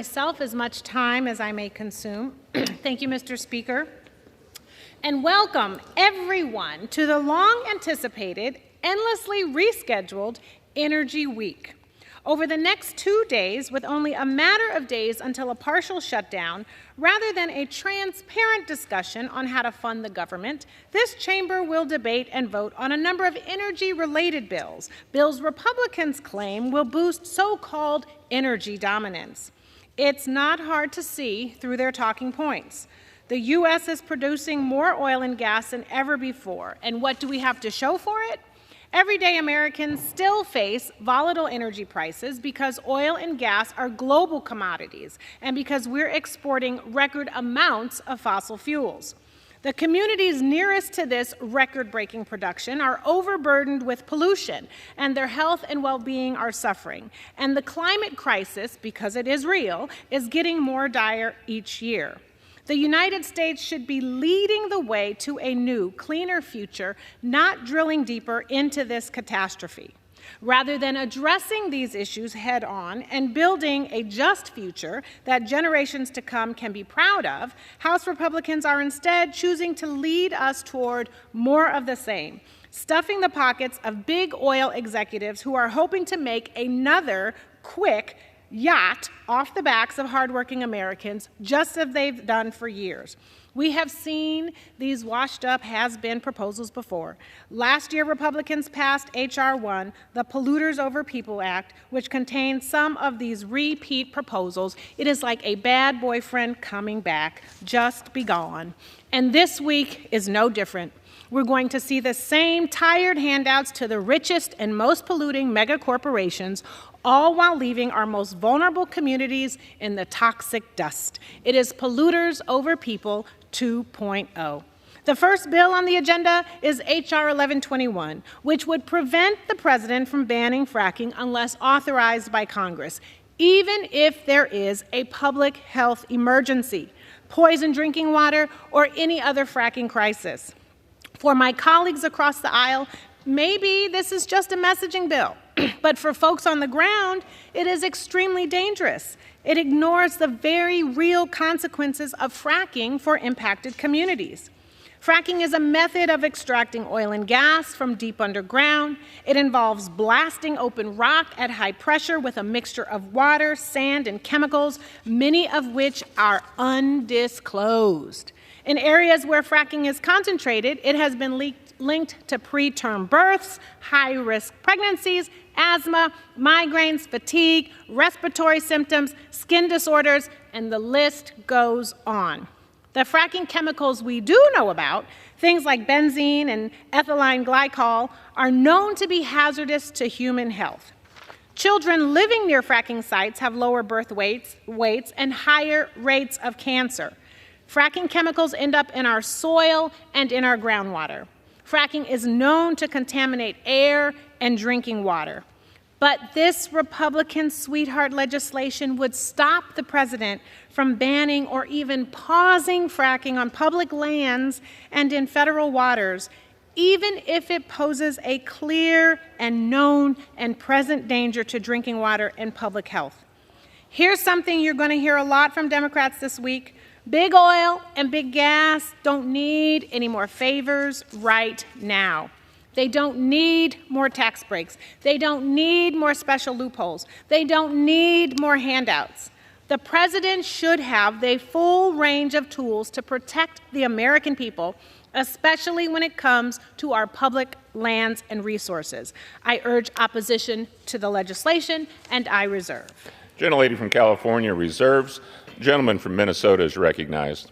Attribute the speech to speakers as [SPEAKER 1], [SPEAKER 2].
[SPEAKER 1] myself as much time as I may consume. Thank you, Mr. Speaker. And welcome everyone to the long-anticipated, endlessly rescheduled Energy Week. Over the next 2 days, with only a matter of days until a partial shutdown, rather than a transparent discussion on how to fund the government, this chamber will debate and vote on a number of energy-related bills Republicans claim will boost so-called energy dominance. It's not hard to see through their talking points. The U.S. is producing more oil and gas than ever before, and what do we have to show for it? Everyday Americans still face volatile energy prices because oil and gas are global commodities and because we're exporting record amounts of fossil fuels. The communities nearest to this record-breaking production are overburdened with pollution, and their health and well-being are suffering. And the climate crisis, because it is real, is getting more dire each year. The United States should be leading the way to a new, cleaner future, not drilling deeper into this catastrophe. Rather than addressing these issues head-on and building a just future that generations to come can be proud of, House Republicans are instead choosing to lead us toward more of the same, stuffing the pockets of big oil executives who are hoping to make another quick yacht off the backs of hardworking Americans, just as they've done for years. We have seen these washed-up has-been proposals before. Last year, Republicans passed H.R. 1, the Polluters Over People Act, which contains some of these repeat proposals. It is like a bad boyfriend coming back, just be gone. And this week is no different. We're going to see the same tired handouts to the richest and most polluting mega corporations, all while leaving our most vulnerable communities in the toxic dust. It is Polluters Over People 2.0. The first bill on the agenda is H.R. 1121, which would prevent the president from banning fracking unless authorized by Congress, even if there is a public health emergency, poison drinking water, or any other fracking crisis. For my colleagues across the aisle, maybe this is just a messaging bill, but for folks on the ground, it is extremely dangerous. It ignores the very real consequences of fracking for impacted communities. Fracking is a method of extracting oil and gas from deep underground. It involves blasting open rock at high pressure with a mixture of water, sand, and chemicals, many of which are undisclosed. In areas where fracking is concentrated, it has been linked to preterm births, high-risk pregnancies, asthma, migraines, fatigue, respiratory symptoms, skin disorders, and the list goes on. The fracking chemicals we do know about, things like benzene and ethylene glycol, are known to be hazardous to human health. Children living near fracking sites have lower birth weights and higher rates of cancer. Fracking chemicals end up in our soil and in our groundwater. Fracking is known to contaminate air and drinking water. But this Republican sweetheart legislation would stop the president from banning or even pausing fracking on public lands and in federal waters, even if it poses a clear and known and present danger to drinking water and public health. Here's something you're going to hear a lot from Democrats this week. Big oil and big gas don't need any more favors right now. They don't need more tax breaks. They don't need more special loopholes. They don't need more handouts. The president should have the full range of tools to protect the American people, especially when it comes to our public lands and resources. I urge opposition to the legislation, and I reserve.
[SPEAKER 2] Gentlelady from California reserves. The gentleman from Minnesota is recognized.